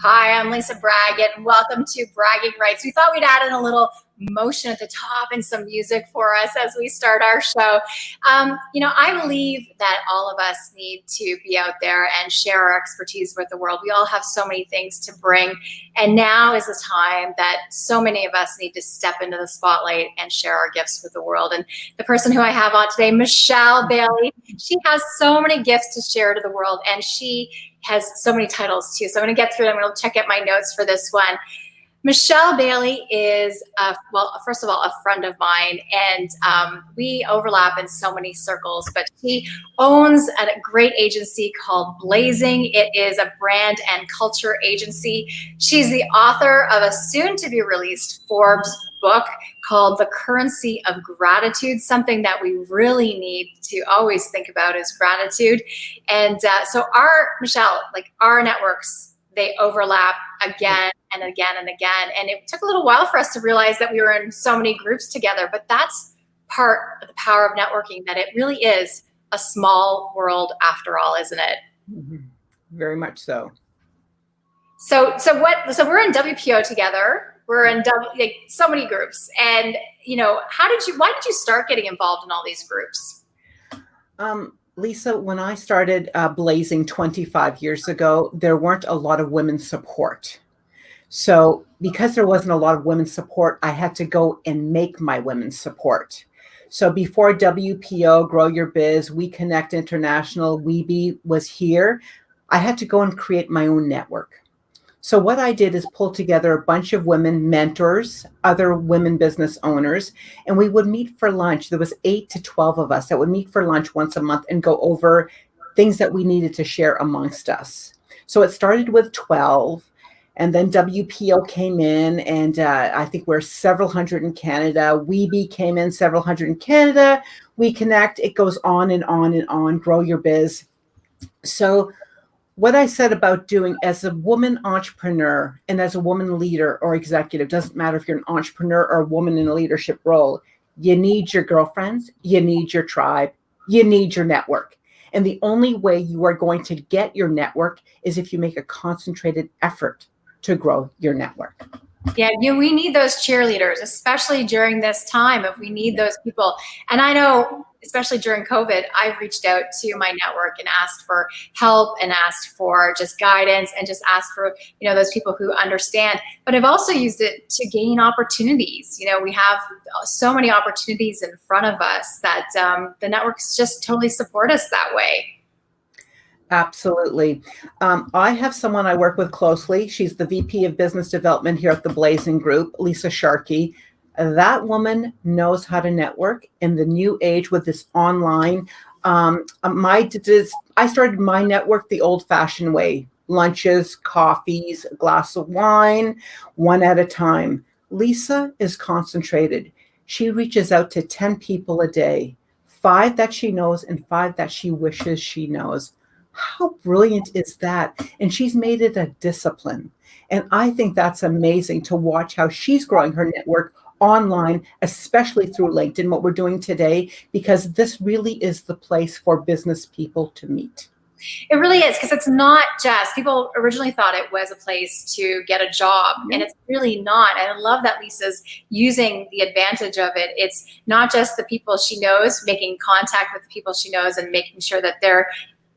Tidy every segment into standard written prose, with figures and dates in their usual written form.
Hi, I'm Lisa Bragg, and welcome to Bragging Rights. We thought we'd add in a little motion at the top and some music for us as we start our show. I believe that all of us need to be out there and share our expertise with the world. We all have so many things to bring, and now is the time that so many of us need to step into the spotlight and share our gifts with the world. And the person who I have on today, Michele Bailey, she has so many gifts to share to the world, and she has so many titles too. So I'm going to get through them. I'm going to check out my notes for this one. Michele Bailey is, first of all, a friend of mine, and we overlap in so many circles, but she owns a great agency called Blazing. It is a brand and culture agency. She's the author of a soon-to-be-released Forbes book called The Currency of Gratitude. Something that we really need to always think about is gratitude. And so Michele, our networks, they overlap again and again and again. And it took a little while for us to realize that we were in so many groups together, but that's part of the power of networking, that it really is a small world after all, isn't it? Mm-hmm. Very much so. So we're in WPO together. We're in so many groups. And, why did you start getting involved in all these groups? Lisa, when I started Blazing 25 years ago, there weren't a lot of women's support. So because there wasn't a lot of women's support, I had to go and make my women's support. So before WPO, Grow Your Biz, We Connect International, Weeby was here, I had to go and create my own network. So what I did is pull together a bunch of women mentors, other women business owners, and we would meet for lunch. There was 8 to 12 of us that would meet for lunch once a month and go over things that we needed to share amongst us. So it started with 12, and then WPO came in, and I think we're several hundred in Canada. Weeby came in, several hundred in Canada. We Connect, it goes on and on and on, Grow Your Biz. So what I said about doing as a woman entrepreneur and as a woman leader or executive, doesn't matter if you're an entrepreneur or a woman in a leadership role, you need your girlfriends, you need your tribe, you need your network. And the only way you are going to get your network is if you make a concentrated effort to grow your network. Yeah, we need those cheerleaders, especially during this time. If we need those people, and I know, especially during COVID, I've reached out to my network and asked for help and asked for just guidance and just asked for those people who understand. But I've also used it to gain opportunities. We have so many opportunities in front of us that the networks just totally support us that way. Absolutely. I have someone I work with closely. She's the VP of Business Development here at the Blazing Group, Lisa Sharkey. That woman knows how to network in the new age with this online. I started my network the old-fashioned way: lunches, coffees, a glass of wine, one at a time. Lisa is concentrated. She reaches out to 10 people a day, 5 that she knows and 5 that she wishes she knows. How brilliant is that? And she's made it a discipline. And I think that's amazing to watch how she's growing her network online, especially through LinkedIn, what we're doing today, because this really is the place for business people to meet. It really is, because it's not just, people originally thought it was a place to get a job, and it's really not. And I love that Lisa's using the advantage of it. It's not just the people she knows, making contact with the people she knows and making sure that they're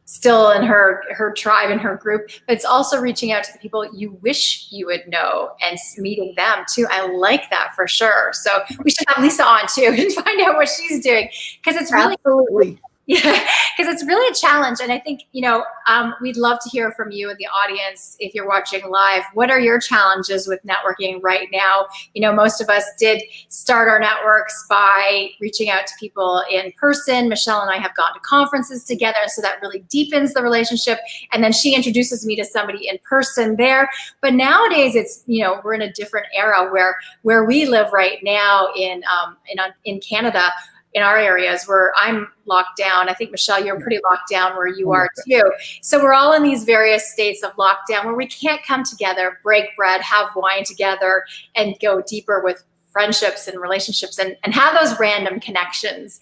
still in her tribe and her group, but it's also reaching out to the people you wish you would know and meeting them too. I like that for sure. So we should have Lisa on too and find out what she's doing, because it's really absolutely. Yeah, because it's really a challenge. And I think, we'd love to hear from you in the audience if you're watching live. What are your challenges with networking right now? Most of us did start our networks by reaching out to people in person. Michele and I have gone to conferences together, so that really deepens the relationship. And then she introduces me to somebody in person there. But nowadays, it's, we're in a different era where we live right now in Canada. In our areas where I'm locked down. I think, Michele, you're pretty locked down where you are too. So we're all in these various states of lockdown where we can't come together, break bread, have wine together, and go deeper with friendships and relationships and have those random connections.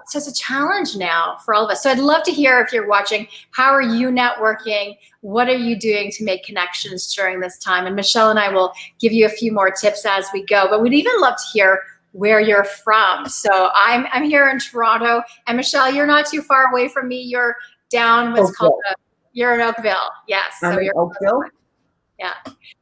So it's a challenge now for all of us. So I'd love to hear, if you're watching, how are you networking? What are you doing to make connections during this time? And Michele and I will give you a few more tips as we go, but we'd even love to hear where you're from. So I'm here in Toronto, and Michele, you're not too far away from me. You're down what's called you're in Oakville. Yes. I'm in Oakville. Yeah.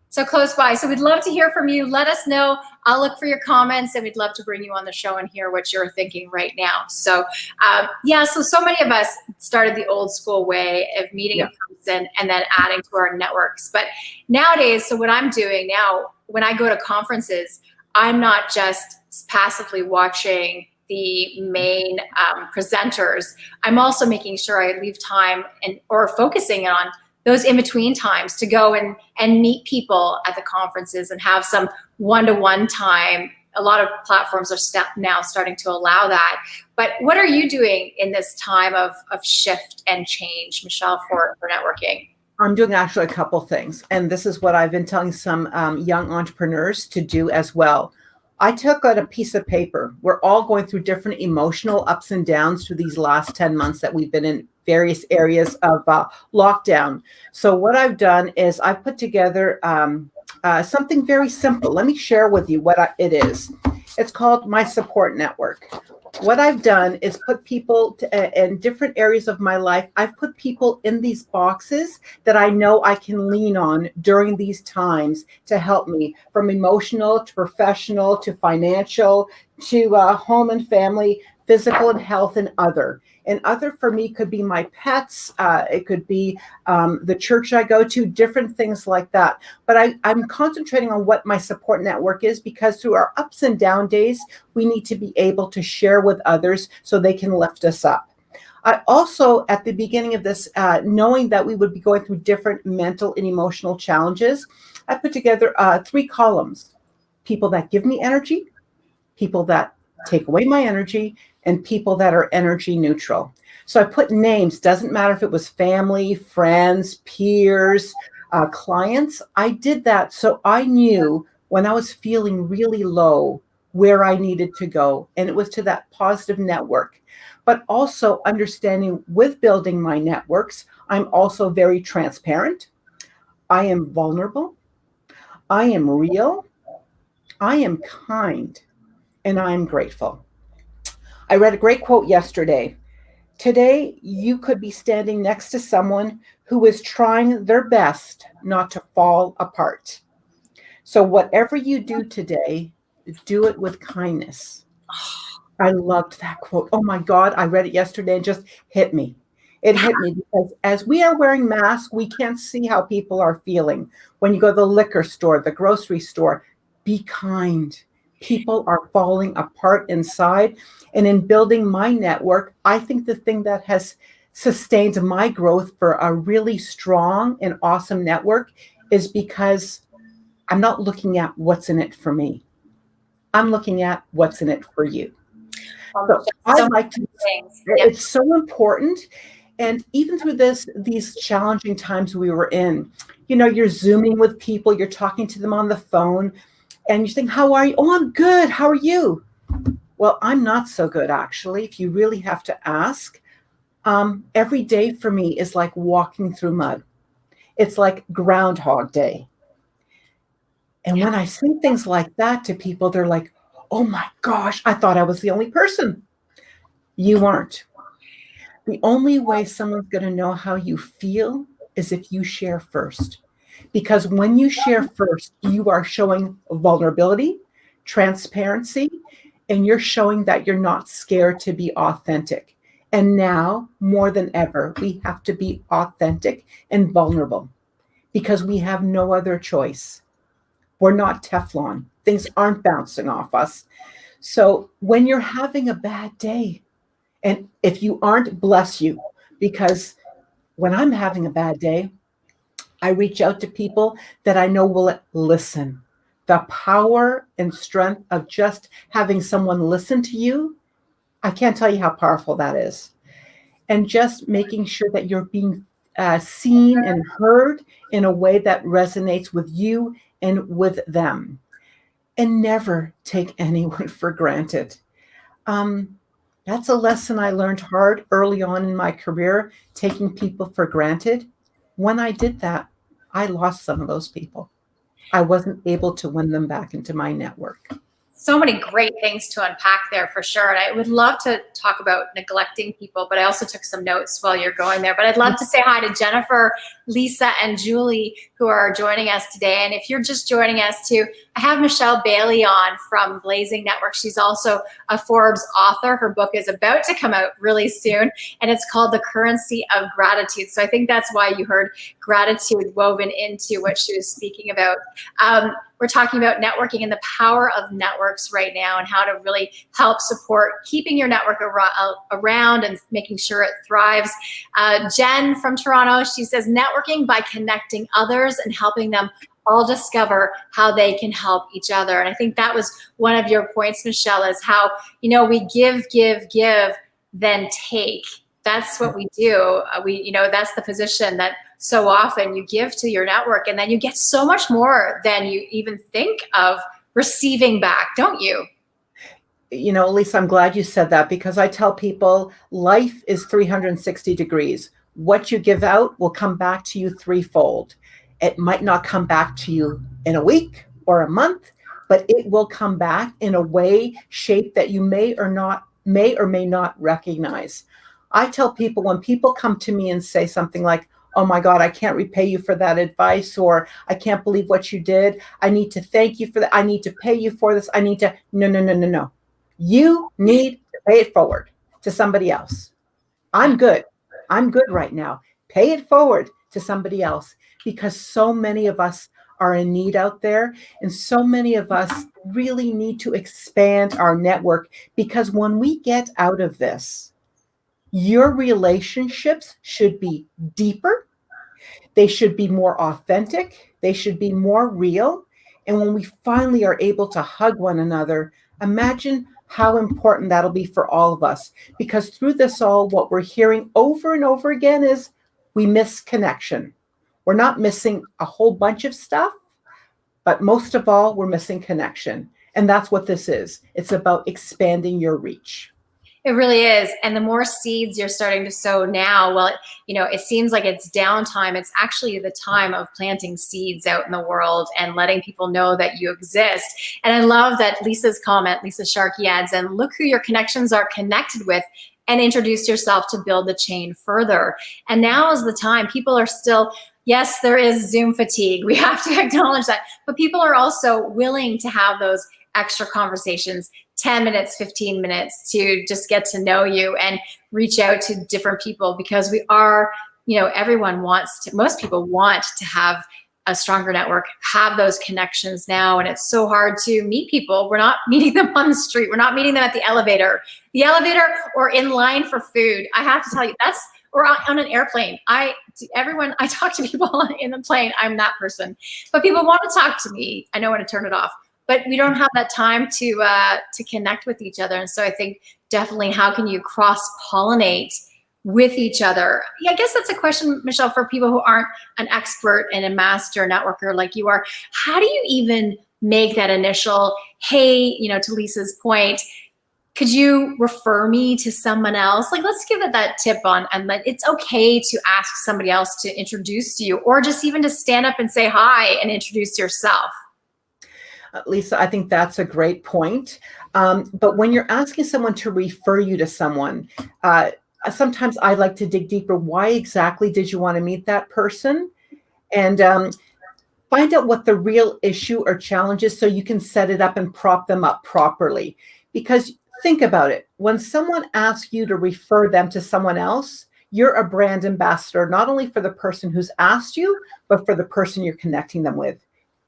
So close by. So we'd love to hear from you. Let us know. I'll look for your comments, and we'd love to bring you on the show and hear what you're thinking right now. So so many of us started the old school way of meeting in person and then adding to our networks. But nowadays, so what I'm doing now, when I go to conferences, I'm not just passively watching the main presenters. I'm also making sure I leave time or focusing on those in-between times to go and meet people at the conferences and have some one-to-one time. A lot of platforms are now starting to allow that. But what are you doing in this time of shift and change, Michele, for networking? I'm doing actually a couple things. And this is what I've been telling some young entrepreneurs to do as well. I took out a piece of paper. We're all going through different emotional ups and downs through these last 10 months that we've been in various areas of lockdown. So what I've done is I've put together something very simple. Let me share with you what it is. It's called my support network. What I've done is put people in different areas of my life. I've put people in these boxes that I know I can lean on during these times to help me, from emotional to professional to financial to home and family, physical and health, and other. And other for me could be my pets. It could be the church I go to, different things like that. But I'm concentrating on what my support network is, because through our ups and down days, we need to be able to share with others so they can lift us up. I also, at the beginning of this, knowing that we would be going through different mental and emotional challenges, I put together 3 columns: people that give me energy, people that take away my energy, and people that are energy neutral. So I put names. Doesn't matter if it was family, friends, peers, clients. I did that so I knew when I was feeling really low where I needed to go. And it was to that positive network. But also understanding, with building my networks, I'm also very transparent. I am vulnerable. I am real. I am kind. And I am grateful. I read a great quote yesterday. Today, you could be standing next to someone who is trying their best not to fall apart. So whatever you do today, do it with kindness. I loved that quote. Oh my God, I read it yesterday and just hit me. It hit me because as we are wearing masks, we can't see how people are feeling. When you go to the liquor store, the grocery store, be kind. People are falling apart inside. And in building my network, I think the thing that has sustained my growth for a really strong and awesome network is because I'm not looking at what's in it for me. I'm looking at what's in it for you. So I like to, it's so important. And even through these challenging times we were in, you're Zooming with people, you're talking to them on the phone, and you think, how are you? Oh, I'm good. How are you? Well, I'm not so good, actually, if you really have to ask. Every day for me is like walking through mud. It's like Groundhog Day. And when I say things like that to people, they're like, oh my gosh, I thought I was the only person. You aren't. The only way someone's going to know how you feel is if you share first. Because when you share first, you are showing vulnerability, transparency, and you're showing that you're not scared to be authentic. And now, more than ever, we have to be authentic and vulnerable because we have no other choice. We're not Teflon. Things aren't bouncing off us. So when you're having a bad day, and if you aren't, bless you, because when I'm having a bad day, I reach out to people that I know will listen. The power and strength of just having someone listen to you, I can't tell you how powerful that is. And just making sure that you're being seen and heard in a way that resonates with you and with them. and never take anyone for granted. Um, that's a lesson I learned hard early on in my career, taking people for granted. When I did that, I lost some of those people. I wasn't able to win them back into my network. So many great things to unpack there for sure. And I would love to talk about neglecting people, but I also took some notes while you're going there. But I'd love to say hi to Jennifer, Lisa, and Julie, who are joining us today. And if you're just joining us too, I have Michele Bailey on from Blazing Network. She's also a Forbes author. Her book is about to come out really soon, and it's called The Currency of Gratitude. So I think that's why you heard gratitude woven into what she was speaking about. We're talking about networking and the power of networks right now, and how to really help support keeping your network around and making sure it thrives. Jen from Toronto, she says, networking by connecting others and helping them all discover how they can help each other. And I think that was one of your points, Michele, is how, we give, then take. That's what we do. That's the position that so often you give to your network, and then you get so much more than you even think of receiving back, don't you? Lisa, I'm glad you said that, because I tell people life is 360 degrees. What you give out will come back to you threefold. It might not come back to you in a week or a month, but it will come back in a way, shape that you may or may not recognize. I tell people, when people come to me and say something like, oh my God, I can't repay you for that advice, or I can't believe what you did, I need to thank you for that, I need to pay you for this, no. You need to pay it forward to somebody else. I'm good right now. Pay it forward to somebody else, because so many of us are in need out there, and so many of us really need to expand our network, because when we get out of this, your relationships should be deeper. They should be more authentic. They should be more real. And when we finally are able to hug one another, imagine how important that'll be for all of us. Because through this all, what we're hearing over and over again is we miss connection. We're not missing a whole bunch of stuff, but most of all, we're missing connection. And that's what this is. It's about expanding your reach. It really is. And the more seeds you're starting to sow now, well, it seems like it's downtime. It's actually the time of planting seeds out in the world and letting people know that you exist. And I love that Lisa's comment, Lisa Sharkey adds, and look who your connections are connected with, and introduce yourself to build the chain further. And now is the time. People are still, yes, there is Zoom fatigue. We have to acknowledge that. But people are also willing to have those extra conversations, 10 minutes, 15 minutes, to just get to know you and reach out to different people, because we are, most people want to have a stronger network, have those connections now. And it's so hard to meet people. We're not meeting them on the street. We're not meeting them at the elevator or in line for food. I have to tell you, or on an airplane. I talk to people in the plane. I'm that person, but people want to talk to me. I know when to turn it off. But we don't have that time to connect with each other. And so I think definitely, how can you cross-pollinate with each other? Yeah, I guess that's a question, Michele, for people who aren't an expert and a master networker like you are. How do you even make that initial, hey, to Lisa's point, could you refer me to someone else? Like, let's give it that tip on, and that it's okay to ask somebody else to introduce you, or just even to stand up and say hi and introduce yourself. Lisa, I think that's a great point. But when you're asking someone to refer you to someone, sometimes I like to dig deeper. Why exactly did you want to meet that person? And find out what the real issue or challenge is, so you can set it up and prop them up properly. Because think about it. When someone asks you to refer them to someone else, you're a brand ambassador, not only for the person who's asked you, but for the person you're connecting them with.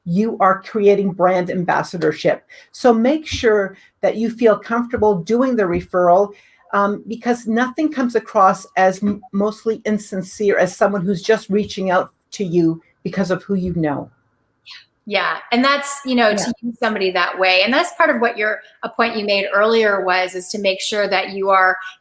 You are creating brand ambassadorship. So make sure that you feel comfortable doing the referral, because nothing comes across as mostly insincere as someone who's just reaching out to you because of who you know. Yeah. And that's, to use somebody that way. And that's part of what a point you made earlier is to make sure that you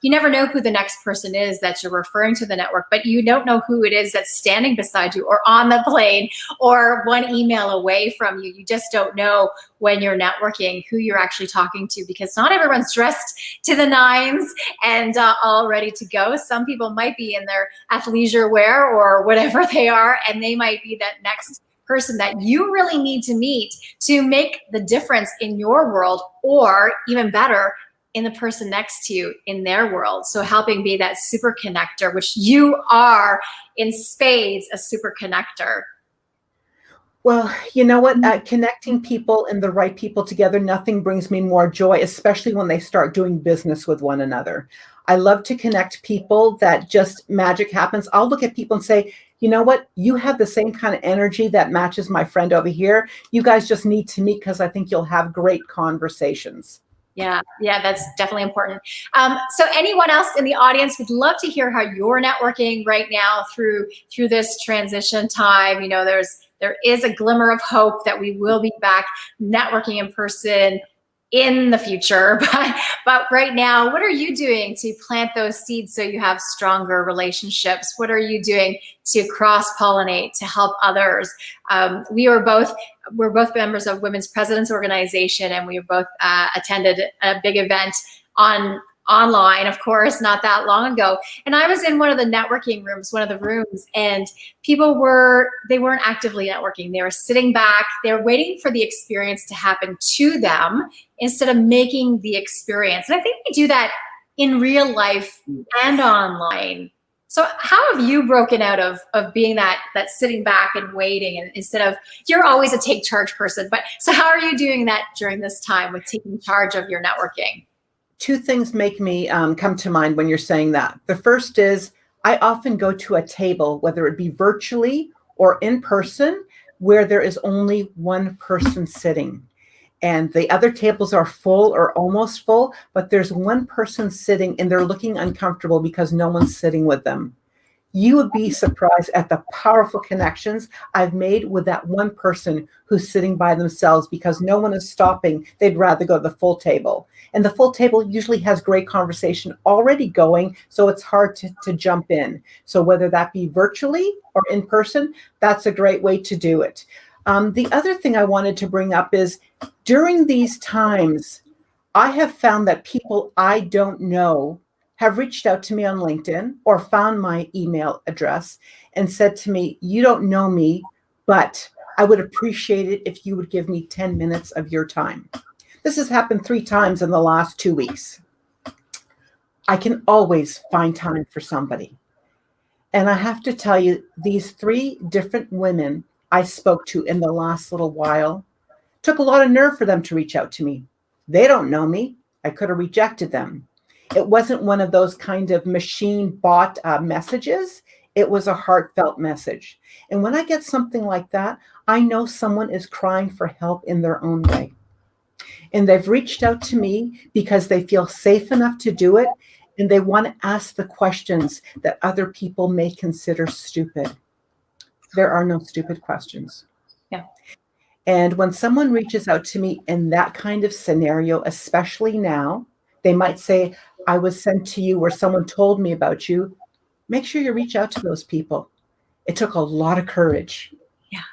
never know who the next person is that you're referring to the network, but you don't know who it is that's standing beside you or on the plane or one email away from you. You just don't know when you're networking who you're actually talking to, because not everyone's dressed to the nines and all ready to go. Some people might be in their athleisure wear or whatever they are, and they might be that next person that you really need to meet to make the difference in your world, or even better, in the person next to you in their world. So helping be that super connector, which you are in spades, a super connector. Well, you know what? Connecting people and the right people together, nothing brings me more joy, especially when they start doing business with one another. I love to connect people that just magic happens. I'll look at people and say, you know what? You have the same kind of energy that matches my friend over here. You guys just need to meet because I think you'll have great conversations. Yeah, that's definitely important. So anyone else in the audience would love to hear how you're networking right now through this transition time. There is a glimmer of hope that we will be back networking in person in the future. But right now, what are you doing to plant those seeds so you have stronger relationships? What are you doing to cross-pollinate, to help others? We're both members of Women's Presidents Organization, and we both attended a big event online, of course, not that long ago. And I was in one of the networking rooms, and people they weren't actively networking. They were sitting back, they were waiting for the experience to happen to them instead of making the experience. And I think we do that in real life and online. So how have you broken out of being that sitting back and waiting, and instead of, you're always a take charge person, but so how are you doing that during this time with taking charge of your networking? Two things make me come to mind when you're saying that. The first is I often go to a table, whether it be virtually or in person, where there is only one person sitting. And the other tables are full or almost full, but there's one person sitting and they're looking uncomfortable because no one's sitting with them. You would be surprised at the powerful connections I've made with that one person who's sitting by themselves because no one is stopping. They'd rather go to the full table. And the full table usually has great conversation already going, so it's hard to jump in. So whether that be virtually or in person, that's a great way to do it. The other thing I wanted to bring up is during these times, I have found that people I don't know have reached out to me on LinkedIn or found my email address and said to me, you don't know me, but I would appreciate it if you would give me 10 minutes of your time. This has happened 3 times in the last 2 weeks. I can always find time for somebody. And I have to tell you, these 3 different women I spoke to in the last little while took a lot of nerve for them to reach out to me. They don't know me. I could have rejected them. It wasn't one of those kind of machine bot messages. It was a heartfelt message. And when I get something like that, I know someone is crying for help in their own way. And they've reached out to me because they feel safe enough to do it. And they want to ask the questions that other people may consider stupid. There are no stupid questions. Yeah. And when someone reaches out to me in that kind of scenario, especially now, they might say, I was sent to you or someone told me about you. Make sure you reach out to those people. It took a lot of courage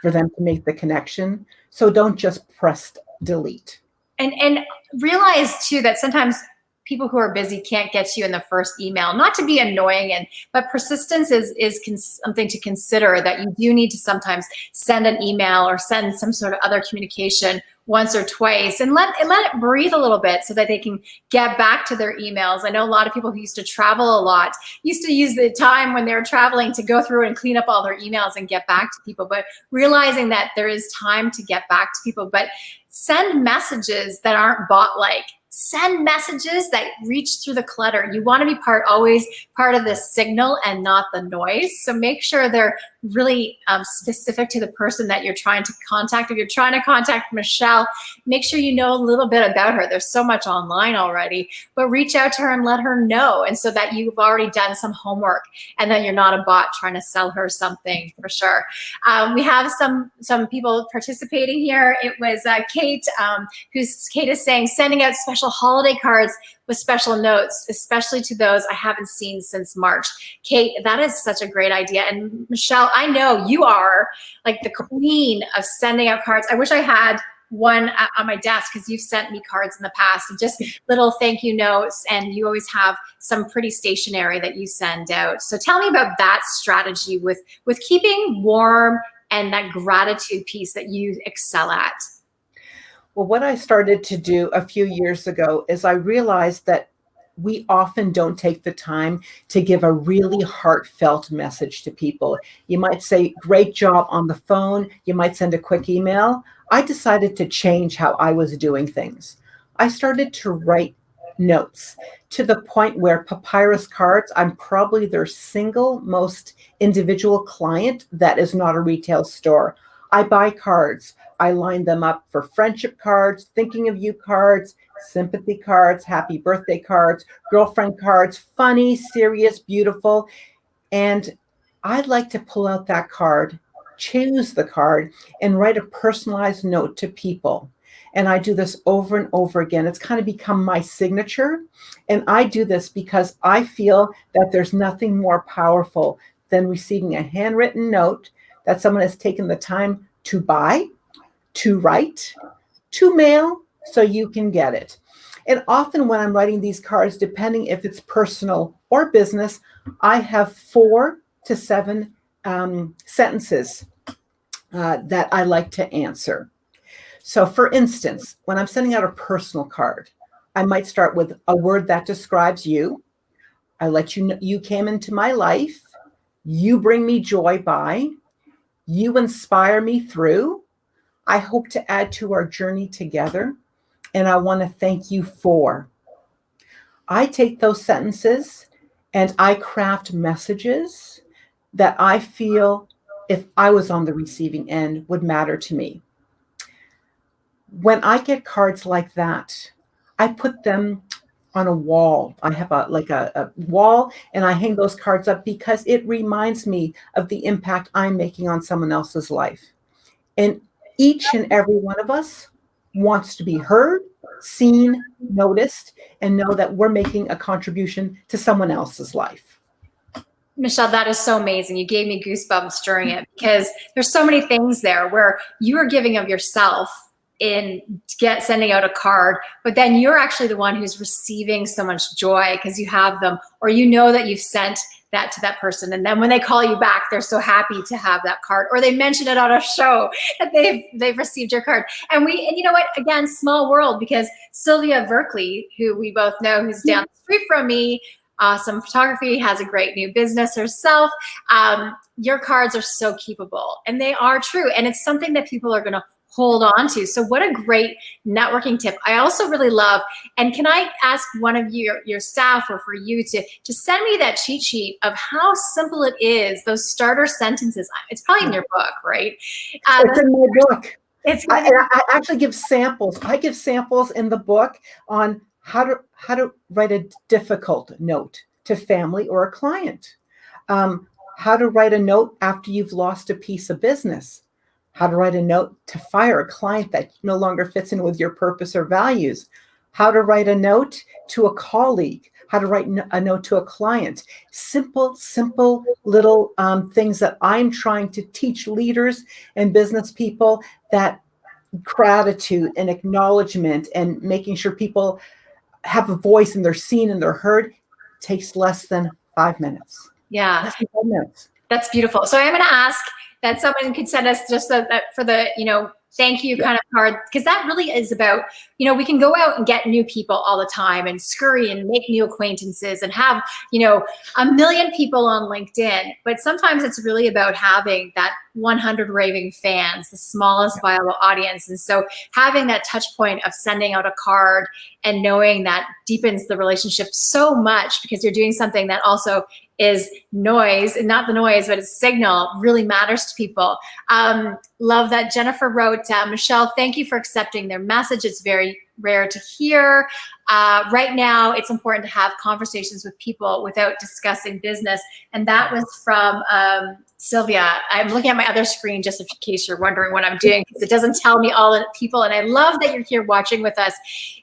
for them to make the connection. So don't just press delete. And realize too that sometimes people who are busy can't get to you in the first email. Not to be annoying, but persistence is something to consider, that you do need to sometimes send an email or send some sort of other communication once or twice, and let it breathe a little bit so that they can get back to their emails. I know a lot of people who used to travel a lot used to use the time when they were traveling to go through and clean up all their emails and get back to people, but realizing that there is time to get back to people, but send messages that aren't bot-like. send messages that reach through the clutter. You want to be always part of the signal and not the noise. So make sure they're really specific to the person that you're trying to contact. If you're trying to contact Michele, make sure you know a little bit about her. There's so much online already, but reach out to her and let her know. And so that you've already done some homework and that you're not a bot trying to sell her something, for sure. We have some people participating here. It was Kate, Kate is saying, sending out special holiday cards with special notes, especially to those I haven't seen since March. Kate, that is such a great idea. And Michele, I know you are like the queen of sending out cards. I wish I had one on my desk, because you've sent me cards in the past and just little thank you notes, and you always have some pretty stationery that you send out. So tell me about that strategy with keeping warm and that gratitude piece that you excel at. Well, what I started to do a few years ago is I realized that we often don't take the time to give a really heartfelt message to people. You might say, great job on the phone. You might send a quick email. I decided to change how I was doing things. I started to write notes to the point where Papyrus Cards, I'm probably their single most individual client that is not a retail store. I buy cards. I line them up for friendship cards, thinking of you cards, sympathy cards, happy birthday cards, girlfriend cards, funny, serious, beautiful. And I'd like to pull out that card, choose the card, and write a personalized note to people. And I do this over and over again. It's kind of become my signature. And I do this because I feel that there's nothing more powerful than receiving a handwritten note that someone has taken the time to buy, to write, to mail, so you can get it. And often when I'm writing these cards, depending if it's personal or business, I have 4 to 7 sentences that I like to answer. So for instance, when I'm sending out a personal card, I might start with a word that describes you. I let you know you came into my life. You bring me joy by. You inspire me through. I hope to add to our journey together. And I want to thank you for. I take those sentences and I craft messages that I feel, if I was on the receiving end, would matter to me. When I get cards like that, I put them on a wall. I have a wall, and I hang those cards up because it reminds me of the impact I'm making on someone else's life. And each and every one of us wants to be heard, seen, noticed, and know that we're making a contribution to someone else's life. Michele, that is so amazing. You gave me goosebumps during it, because there's so many things there where you are giving of yourself in sending out a card, but then you're actually the one who's receiving so much joy because you have them, or you know that you've sent that to that person, and then when they call you back, they're so happy to have that card, or they mention it on a show that they've received your card. And you know what, again, small world, because Sylvia Berkeley, who we both know, who's down the street from me, awesome photography, has a great new business herself. Your cards are so keepable, and they are true, and it's something that people are going to hold on to. So what a great networking tip. I also really love, and can I ask one of your staff or for you to send me that cheat sheet of how simple it is, those starter sentences. It's probably in your book, right? It's in my book. I actually give samples. I give samples in the book on how to write a difficult note to family or a client, how to write a note after you've lost a piece of business, how to write a note to fire a client that no longer fits in with your purpose or values, how to write a note to a colleague, how to write a note to a client. Simple little things that I'm trying to teach leaders and business people, that gratitude and acknowledgement and making sure people have a voice and they're seen and they're heard takes less than 5 minutes. Yeah. Less than 5 minutes. That's beautiful. So I'm going to ask that someone could send us just that for the, thank you kind of card, because that really is about, you know, we can go out and get new people all the time and scurry and make new acquaintances and have, you know, a million people on LinkedIn. But sometimes it's really about having that 100 raving fans, the smallest viable audience. And so having that touch point of sending out a card and knowing that deepens the relationship so much, because you're doing something that also is noise, and not the noise, but it's signal, really matters to people. Love that Jennifer wrote, Michele, thank you for accepting their message. It's very rare to hear. Right now, it's important to have conversations with people without discussing business. And that was from Sylvia. I'm looking at my other screen just in case you're wondering what I'm doing, because it doesn't tell me all the people. And I love that you're here watching with us.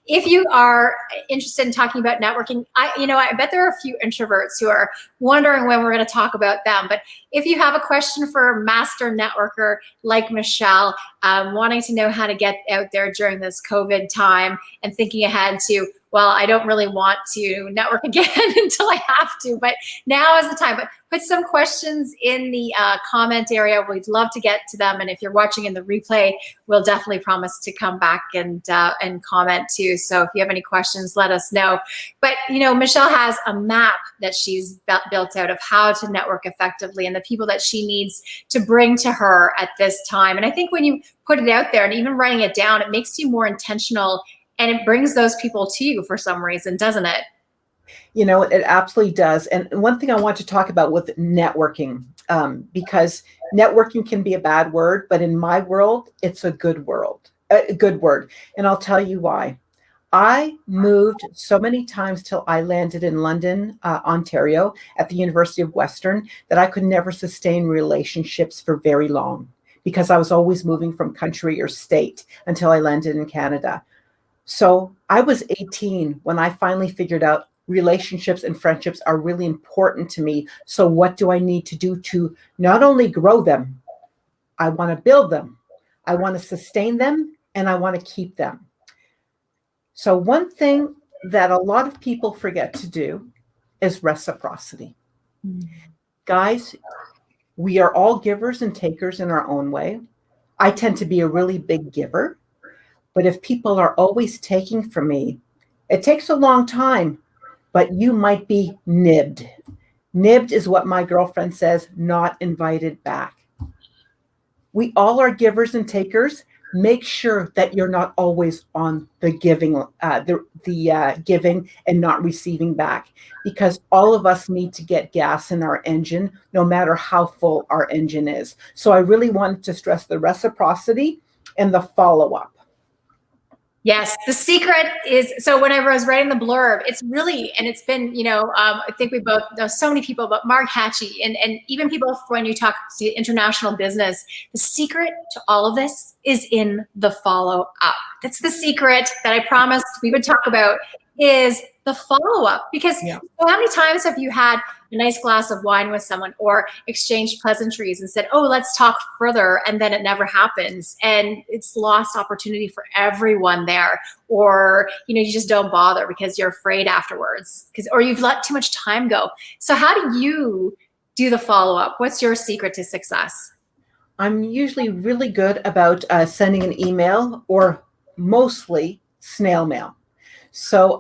If you are interested in talking about networking, I bet there are a few introverts who are wondering when we're going to talk about them. But if you have a question for a master networker like Michele, wanting to know how to get out there during this COVID time and thinking ahead to, well, I don't really want to network again until I have to, but now is the time. But put some questions in the comment area. We'd love to get to them. And if you're watching in the replay, we'll definitely promise to come back and comment too. So if you have any questions, let us know. But, you know, Michele has a map that she's built out of how to network effectively and the people that she needs to bring to her at this time. And I think when you put it out there and even writing it down, it makes you more intentional, and it brings those people to you for some reason, doesn't it? You know, it absolutely does. And one thing I want to talk about with networking, because networking can be a bad word, but in my world, it's a good word. And I'll tell you why. I moved so many times till I landed in London, Ontario, at the University of Western, that I could never sustain relationships for very long, because I was always moving from country or state until I landed in Canada. So I was 18 when I finally figured out relationships and friendships are really important to me. So what do I need to do to not only grow them? I want to build them. I want to sustain them, and I want to keep them. So one thing that a lot of people forget to do is reciprocity. Guys, we are all givers and takers in our own way. I tend to be a really big giver. But if people are always taking from me, it takes a long time, but you might be nibbed. Nibbed is what my girlfriend says, not invited back. We all are givers and takers. Make sure that you're not always on the giving, giving and not receiving back, because all of us need to get gas in our engine, no matter how full our engine is. So I really wanted to stress the reciprocity and the follow-up. Yes, the secret is, so whenever I was writing the blurb, it's really, and it's been, I think we both know so many people, but Mark Hatchie, and even people when you talk to international business, the secret to all of this is in the follow-up. That's the secret that I promised we would talk about, is the follow-up. Because so how many times have you had a nice glass of wine with someone or exchanged pleasantries and said, oh, let's talk further, and then it never happens, and it's lost opportunity for everyone there, or you just don't bother because you're afraid afterwards, or you've let too much time go. So how do you do the follow-up? What's your secret to success? I'm usually really good about sending an email, or mostly snail mail. So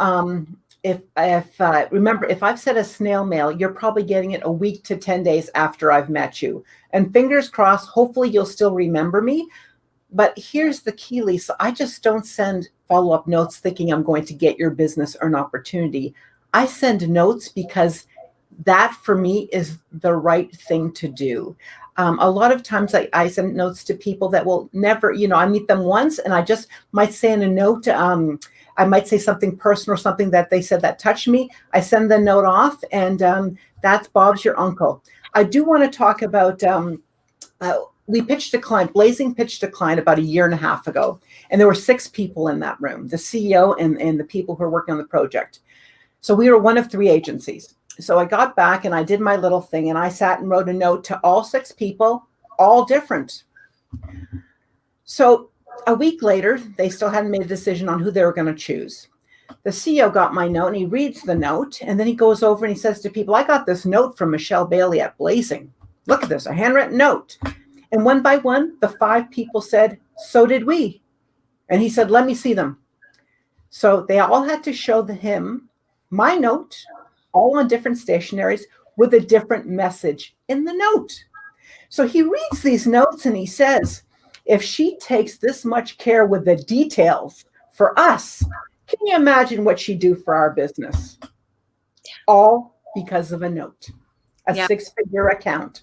if I've sent a snail mail, you're probably getting it a week to 10 days after I've met you. And fingers crossed, hopefully you'll still remember me. But here's the key, Lisa. I just don't send follow-up notes thinking I'm going to get your business or an opportunity. I send notes because that for me is the right thing to do. A lot of times I send notes to people that will never, I meet them once and I just might say in a note, I might say something personal or something that they said that touched me. I send the note off, and that's Bob's your uncle. I do want to talk about, we pitched a client, Blazing pitched a client about a year and a half ago, and there were 6 people in that room, the CEO and the people who are working on the project. So we were one of 3 agencies. So I got back and I did my little thing, and I sat and wrote a note to all 6 people, all different. So a week later, they still hadn't made a decision on who they were going to choose. The CEO got my note and he reads the note, and then he goes over and he says to people, I got this note from Michele Bailey at Blazing. Look at this, a handwritten note. And one by one, the 5 people said, So did we. And he said, let me see them. So they all had to show him my note, all on different stationaries with a different message in the note. So he reads these notes and he says, if she takes this much care with the details for us, can you imagine what she'd do for our business? All because of a note, a six-figure account,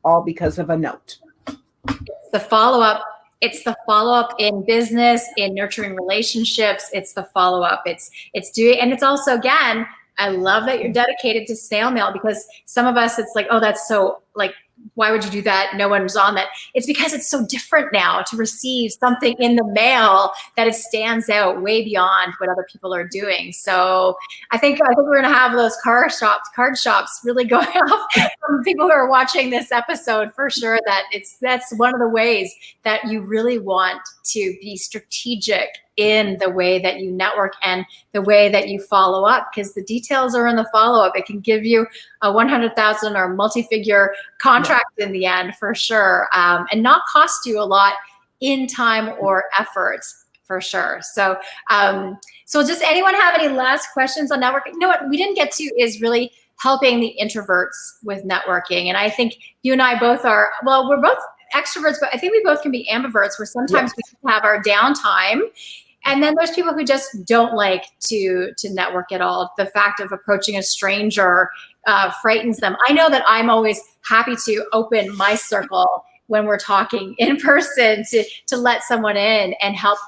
all because of a note. The follow-up. It's the follow-up in business, in nurturing relationships. It's the follow-up. It's doing, and it's also, again, I love that you're dedicated to snail mail, because some of us, it's like, oh, that's so, like, why would you do that? No one's on that. It's because it's so different now to receive something in the mail that it stands out way beyond what other people are doing. So I think we're going to have those card shops really going off from people who are watching this episode for sure. That's one of the ways that you really want to be strategic in the way that you network and the way that you follow up, because the details are in the follow-up. It can give you a 100,000 or multi-figure contract in the end for sure, and not cost you a lot in time or effort for sure. So, so does anyone have any last questions on networking? You know what we didn't get to is really helping the introverts with networking. And I think you and I both are, well, we're both extroverts, but I think we both can be ambiverts, where sometimes we can have our downtime. And then there's people who just don't like to network at all. The fact of approaching a stranger frightens them. I know that I'm always happy to open my circle when we're talking in person to let someone in and help,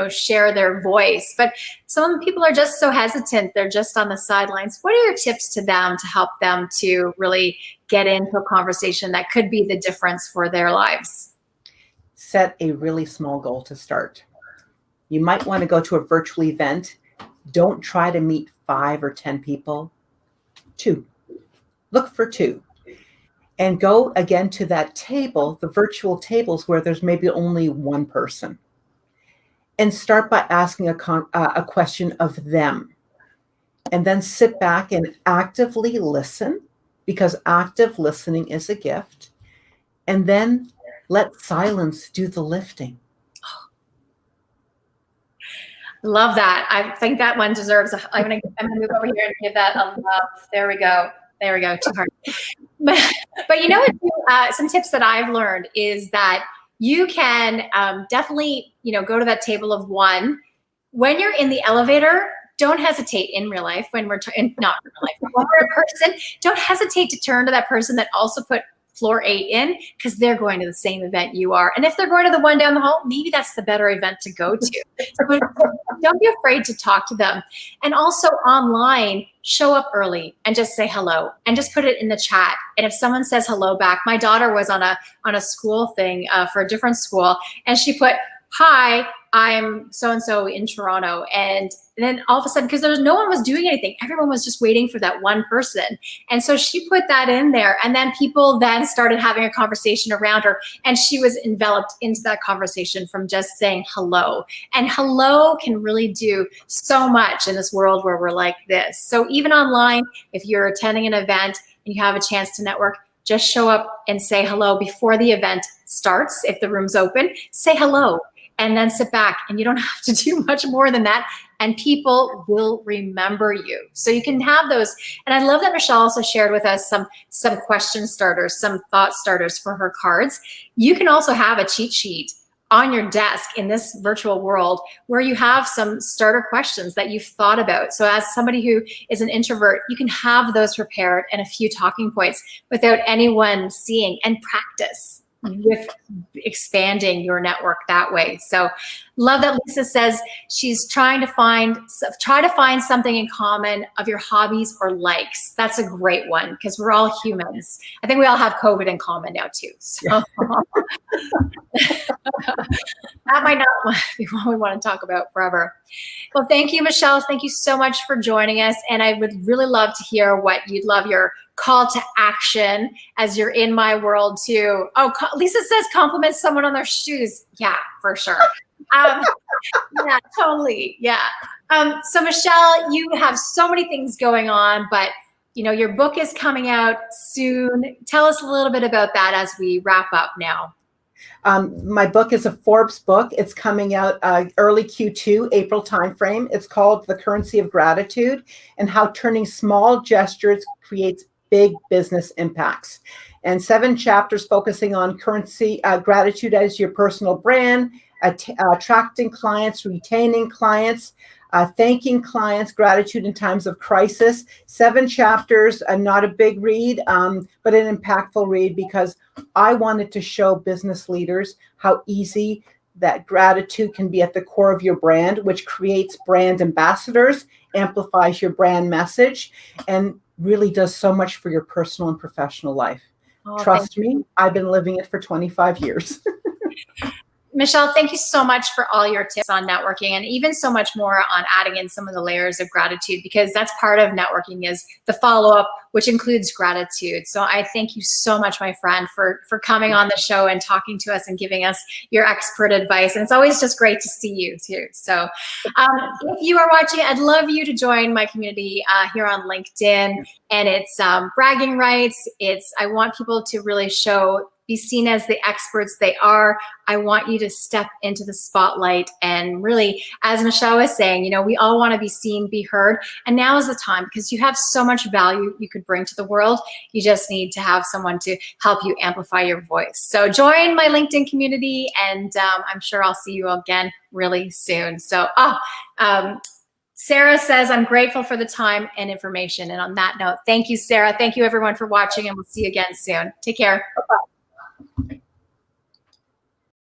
share their voice. But some people are just so hesitant. They're just on the sidelines. What are your tips to them to help them to really get into a conversation that could be the difference for their lives? Set a really small goal to start. You might want to go to a virtual event. Don't try to meet 5 or 10 people. 2. Look for 2. And go again to that table, the virtual tables where there's maybe only one person. And start by asking a question of them. And then sit back and actively listen, because active listening is a gift. And then let silence do the lifting. Love that. I think that one deserves I'm gonna move over here and give that a love. There we go. Too hard. But you know what? Some tips that I've learned is that you can definitely, go to that table of one. When you're in the elevator, don't hesitate in real life. When we're not in real life, when we're in person, don't hesitate to turn to that person that also put floor 8 in, because they're going to the same event you are. And if they're going to the one down the hall, maybe that's the better event to go to. So don't be afraid to talk to them. And also online, show up early and just say hello and just put it in the chat. And if someone says hello back, my daughter was on a school thing for a different school, and she put, hi, I'm so-and-so in Toronto. And then all of a sudden, because no one was doing anything, everyone was just waiting for that one person. And so she put that in there, and then people then started having a conversation around her, and she was enveloped into that conversation from just saying hello. And hello can really do so much in this world where we're like this. So even online, if you're attending an event and you have a chance to network, just show up and say hello before the event starts. If the room's open, say hello. And then sit back, and you don't have to do much more than that. And people will remember you. So you can have those. And I love that Michele also shared with us some question starters, some thought starters for her cards. You can also have a cheat sheet on your desk in this virtual world where you have some starter questions that you've thought about. So as somebody who is an introvert, you can have those prepared and a few talking points without anyone seeing, and practice with expanding your network that way. So love that Lisa says she's try to find something in common of your hobbies or likes. That's a great one, because we're all humans. I think we all have COVID in common now too. So that might not be what we want to talk about forever. Well, thank you, Michele. Thank you so much for joining us. And I would really love to hear what you'd love your call to action as you're in my world too. Oh, Lisa says compliment someone on their shoes. Yeah, for sure. Yeah, totally. Yeah. So Michele, you have so many things going on, but your book is coming out soon. Tell us a little bit about that as we wrap up now. My book is a Forbes book. It's coming out early Q2, April timeframe. It's called The Currency of Gratitude and How Turning Small Gestures Creates Big Business Impacts. And 7 chapters focusing on currency, gratitude as your personal brand, attracting clients, retaining clients, thanking clients, gratitude in times of crisis. 7 chapters, not a big read, but an impactful read, because I wanted to show business leaders how easy that gratitude can be at the core of your brand, which creates brand ambassadors, amplifies your brand message, and really does so much for your personal and professional life. Oh, Trust me, I've been living it for 25 years. Michele, thank you so much for all your tips on networking, and even so much more on adding in some of the layers of gratitude, because that's part of networking, is the follow-up, which includes gratitude. So I thank you so much, my friend, for coming on the show and talking to us and giving us your expert advice. And it's always just great to see you too. So if you are watching, I'd love you to join my community here on LinkedIn. And it's bragging rights. I want people to really be seen as the experts they are. I want you to step into the spotlight and really, as Michele was saying, we all want to be seen, be heard. And now is the time, because you have so much value you could bring to the world. You just need to have someone to help you amplify your voice. So join my LinkedIn community, and I'm sure I'll see you again really soon. So, Sarah says, I'm grateful for the time and information. And on that note, thank you, Sarah. Thank you, everyone, for watching, and we'll see you again soon. Take care. Bye-bye.